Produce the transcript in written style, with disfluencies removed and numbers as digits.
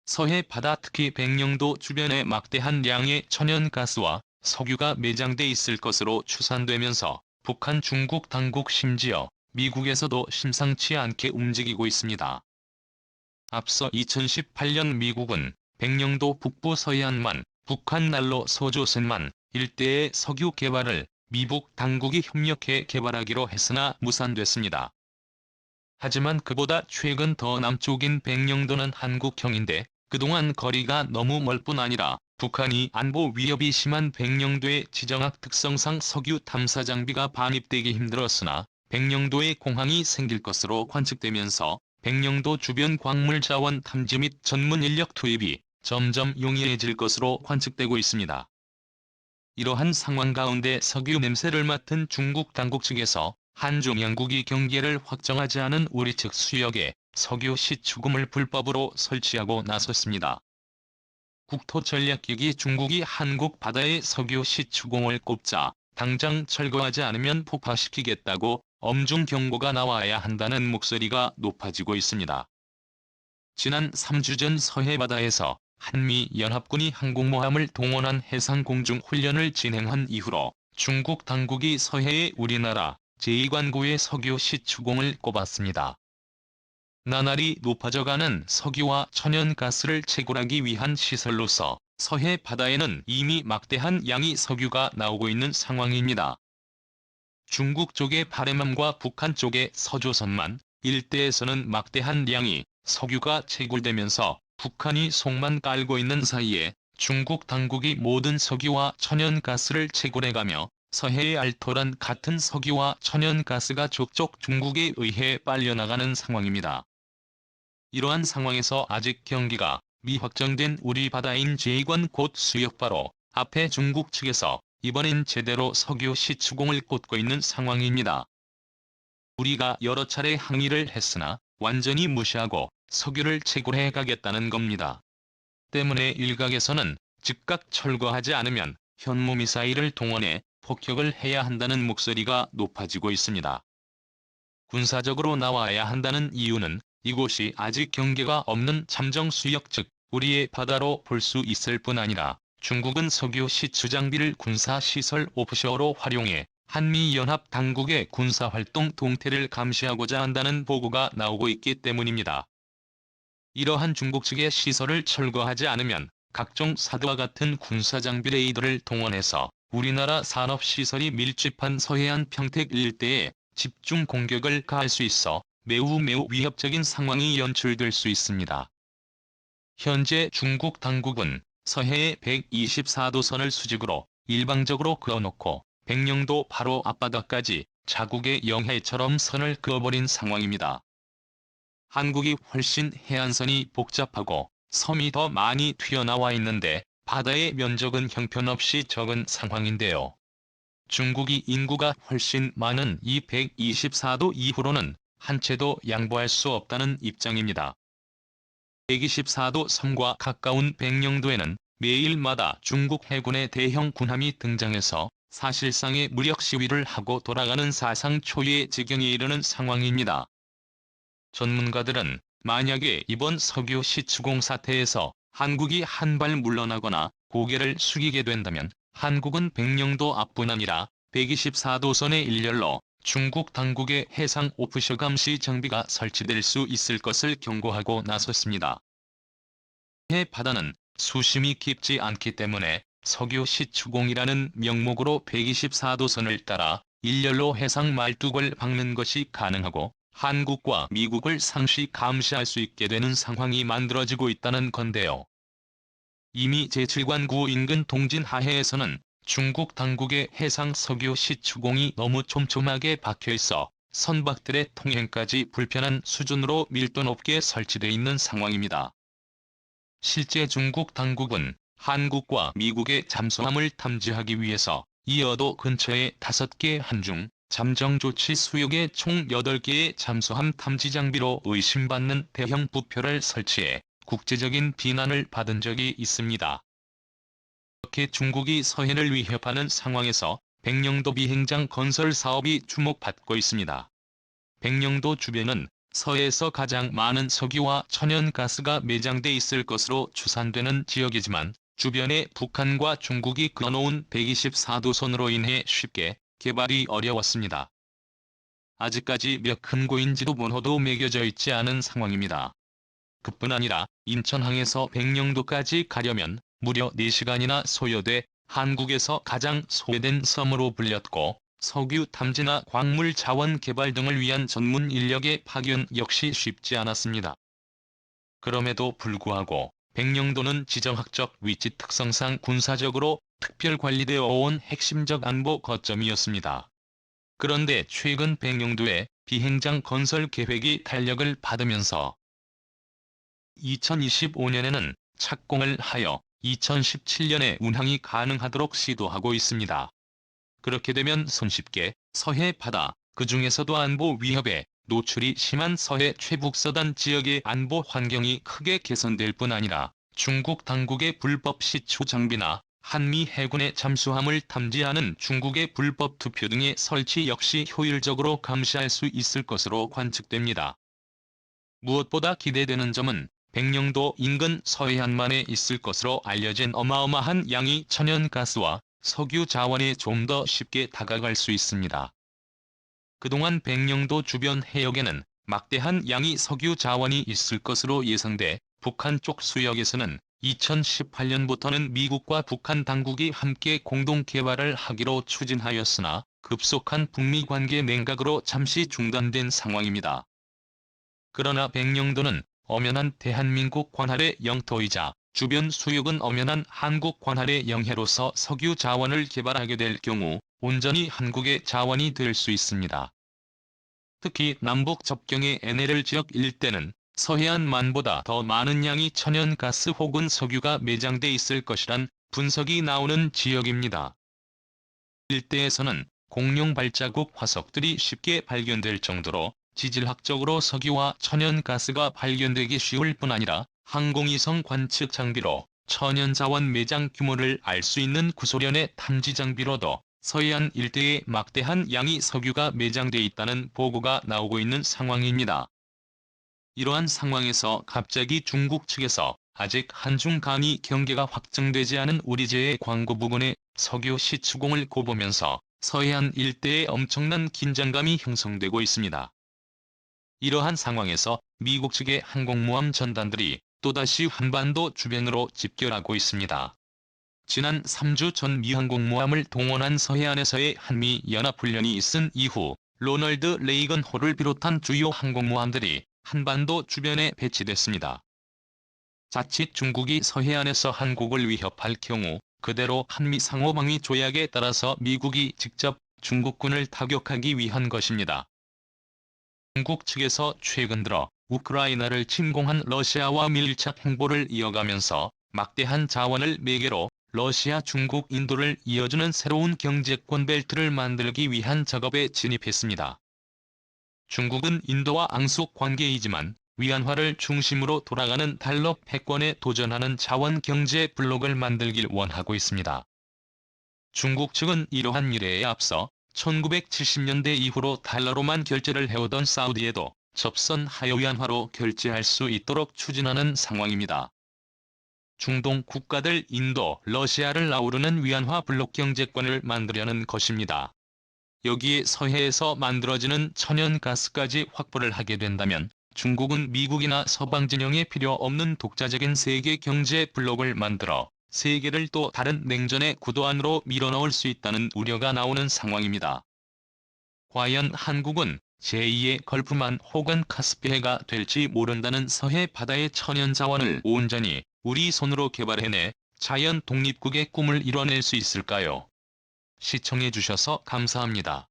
서해 바다 특히 백령도 주변에 막대한 양의 천연가스와 석유가 매장돼 있을 것으로 추산되면서 북한 중국 당국 심지어 미국에서도 심상치 않게 움직이고 있습니다. 앞서 2018년 미국은 백령도 북부 서해안만 북한 난로 소조선만 일대의 석유 개발을 미국 당국이 협력해 개발하기로 했으나 무산됐습니다. 하지만 그보다 최근 더 남쪽인 백령도는 한국형인데 그동안 거리가 너무 멀 뿐 아니라 북한이 안보 위협이 심한 백령도의 지정학 특성상 석유 탐사 장비가 반입되기 힘들었으나 백령도에 공항이 생길 것으로 관측되면서 백령도 주변 광물 자원 탐지 및 전문 인력 투입이 점점 용이해질 것으로 관측되고 있습니다. 이러한 상황 가운데 석유 냄새를 맡은 중국 당국 측에서 한중 양국이 경계를 확정하지 않은 우리 측 수역에 석유 시추금을 불법으로 설치하고 나섰습니다. 국토전략기기 중국이 한국 바다에 석유 시추공을 꼽자 당장 철거하지 않으면 폭파시키겠다고 엄중 경고가 나와야 한다는 목소리가 높아지고 있습니다. 지난 3주 전 서해 바다에서 한미연합군이 항공모함을 동원한 해상공중훈련을 진행한 이후로 중국 당국이 서해에 우리나라 제2관구의 석유 시추공을 꼽았습니다. 나날이 높아져가는 석유와 천연가스를 채굴하기 위한 시설로서 서해 바다에는 이미 막대한 양의 석유가 나오고 있는 상황입니다. 중국 쪽의 바레맘과 북한 쪽의 서조선만 일대에서는 막대한 양의 석유가 채굴되면서 북한이 속만 깔고 있는 사이에 중국 당국이 모든 석유와 천연가스를 채굴해가며 서해의 알토란 같은 석유와 천연가스가 족족 중국에 의해 빨려나가는 상황입니다. 이러한 상황에서 아직 경기가 미확정된 우리 바다인 제2관 곧 수역 바로 앞에 중국 측에서 이번엔 제대로 석유 시추공을 꽂고 있는 상황입니다. 우리가 여러 차례 항의를 했으나 완전히 무시하고 석유를 채굴해 가겠다는 겁니다. 때문에 일각에서는 즉각 철거하지 않으면 현무미사일을 동원해 폭격을 해야 한다는 목소리가 높아지고 있습니다. 군사적으로 나와야 한다는 이유는 이곳이 아직 경계가 없는 잠정수역 즉 우리의 바다로 볼 수 있을 뿐 아니라 중국은 석유 시추 장비를 군사시설 오프쇼어로 활용해 한미연합 당국의 군사활동 동태를 감시하고자 한다는 보고가 나오고 있기 때문입니다. 이러한 중국 측의 시설을 철거하지 않으면 각종 사드와 같은 군사장비 레이더를 동원해서 우리나라 산업시설이 밀집한 서해안 평택 일대에 집중 공격을 가할 수 있어 매우 위협적인 상황이 연출될 수 있습니다. 현재 중국 당국은 서해에 124도선을 수직으로 일방적으로 그어놓고 백령도 바로 앞바다까지 자국의 영해처럼 선을 그어버린 상황입니다. 한국이 훨씬 해안선이 복잡하고 섬이 더 많이 튀어나와 있는데 바다의 면적은 형편없이 적은 상황인데요. 중국이 인구가 훨씬 많은 이 124도 이후로는 한 채도 양보할 수 없다는 입장입니다. 124도 섬과 가까운 백령도에는 매일마다 중국 해군의 대형 군함이 등장해서 사실상의 무력 시위를 하고 돌아가는 사상 초유의 지경에 이르는 상황입니다. 전문가들은 만약에 이번 석유 시추공 사태에서 한국이 한 발 물러나거나 고개를 숙이게 된다면 한국은 백령도 앞뿐 아니라 124도선의 일렬로 중국 당국의 해상 오프쇼 감시 장비가 설치될 수 있을 것을 경고하고 나섰습니다. 해 바다는 수심이 깊지 않기 때문에 석유 시추공이라는 명목으로 124도선을 따라 일렬로 해상 말뚝을 박는 것이 가능하고 한국과 미국을 상시 감시할 수 있게 되는 상황이 만들어지고 있다는 건데요. 이미 제7관구 인근 동진 하해에서는 중국 당국의 해상 석유 시추공이 너무 촘촘하게 박혀있어 선박들의 통행까지 불편한 수준으로 밀도 높게 설치돼 있는 상황입니다. 실제 중국 당국은 한국과 미국의 잠수함을 탐지하기 위해서 이 여도 근처에 5개 한중 잠정 조치 수역에 총 8개의 잠수함 탐지 장비로 의심받는 대형 부표를 설치해 국제적인 비난을 받은 적이 있습니다. 이렇게 중국이 서해를 위협하는 상황에서 백령도 비행장 건설 사업이 주목받고 있습니다. 백령도 주변은 서해에서 가장 많은 석유와 천연가스가 매장돼 있을 것으로 추산되는 지역이지만 주변에 북한과 중국이 그어놓은 124도선으로 인해 쉽게 개발이 어려웠습니다. 아직까지 몇 큰 고인지도 번호도 매겨져 있지 않은 상황입니다. 그뿐 아니라 인천항에서 백령도까지 가려면 무려 4시간이나 소요돼 한국에서 가장 소외된 섬으로 불렸고 석유 탐지나 광물 자원 개발 등을 위한 전문 인력의 파견 역시 쉽지 않았습니다. 그럼에도 불구하고 백령도는 지정학적 위치 특성상 군사적으로 특별 관리되어 온 핵심적 안보 거점이었습니다. 그런데 최근 백령도의 비행장 건설 계획이 탄력을 받으면서 2025년에는 착공을 하여 2017년에 운항이 가능하도록 시도하고 있습니다. 그렇게 되면 손쉽게 서해 바다, 그 중에서도 안보 위협에 노출이 심한 서해 최북서단 지역의 안보 환경이 크게 개선될 뿐 아니라 중국 당국의 불법 시추 장비나 한미 해군의 잠수함을 탐지하는 중국의 불법 투표 등의 설치 역시 효율적으로 감시할 수 있을 것으로 관측됩니다. 무엇보다 기대되는 점은 백령도 인근 서해안만에 있을 것으로 알려진 어마어마한 양의 천연가스와 석유 자원에 좀 더 쉽게 다가갈 수 있습니다. 그동안 백령도 주변 해역에는 막대한 양의 석유 자원이 있을 것으로 예상돼 북한 쪽 수역에서는 2018년부터는 미국과 북한 당국이 함께 공동 개발을 하기로 추진하였으나 급속한 북미 관계 냉각으로 잠시 중단된 상황입니다. 그러나 백령도는 엄연한 대한민국 관할의 영토이자 주변 수역은 엄연한 한국 관할의 영해로서 석유 자원을 개발하게 될 경우 온전히 한국의 자원이 될 수 있습니다. 특히 남북 접경의 NLL 지역 일대는 서해안만보다 더 많은 양의 천연가스 혹은 석유가 매장돼 있을 것이란 분석이 나오는 지역입니다. 일대에서는 공룡 발자국 화석들이 쉽게 발견될 정도로 지질학적으로 석유와 천연가스가 발견되기 쉬울 뿐 아니라 항공위성 관측 장비로 천연자원 매장 규모를 알 수 있는 구소련의 탐지 장비로도 서해안 일대에 막대한 양의 석유가 매장돼 있다는 보고가 나오고 있는 상황입니다. 이러한 상황에서 갑자기 중국 측에서 아직 한중 간의 경계가 확정되지 않은 우리제의 광고 부근에 석유 시추공을 고보면서 서해안 일대에 엄청난 긴장감이 형성되고 있습니다. 이러한 상황에서 미국 측의 항공모함 전단들이 또다시 한반도 주변으로 집결하고 있습니다. 지난 3주 전 미 항공모함을 동원한 서해안에서의 한미 연합훈련이 있은 이후 로널드 레이건 호를 비롯한 주요 항공모함들이 한반도 주변에 배치됐습니다. 자칫 중국이 서해안에서 한국을 위협할 경우 그대로 한미 상호방위 조약에 따라서 미국이 직접 중국군을 타격하기 위한 것입니다. 중국 측에서 최근 들어 우크라이나를 침공한 러시아와 밀착 행보를 이어가면서 막대한 자원을 매개로 러시아, 중국, 인도를 이어주는 새로운 경제권 벨트를 만들기 위한 작업에 진입했습니다. 중국은 인도와 앙숙 관계이지만 위안화를 중심으로 돌아가는 달러 패권에 도전하는 자원 경제 블록을 만들길 원하고 있습니다. 중국 측은 이러한 미래에 앞서 1970년대 이후로 달러로만 결제를 해오던 사우디에도 접선 하여위안화로 결제할 수 있도록 추진하는 상황입니다. 중동 국가들 인도, 러시아를 아우르는 위안화 블록 경제권을 만들려는 것입니다. 여기에 서해에서 만들어지는 천연가스까지 확보를 하게 된다면 중국은 미국이나 서방 진영에 필요 없는 독자적인 세계 경제 블록을 만들어 세계를 또 다른 냉전의 구도 안으로 밀어넣을 수 있다는 우려가 나오는 상황입니다. 과연 한국은 제2의 걸프만 혹은 카스피해가 될지 모른다는 서해 바다의 천연자원을 온전히 우리 손으로 개발해내 자연 독립국의 꿈을 이뤄낼 수 있을까요? 시청해주셔서 감사합니다.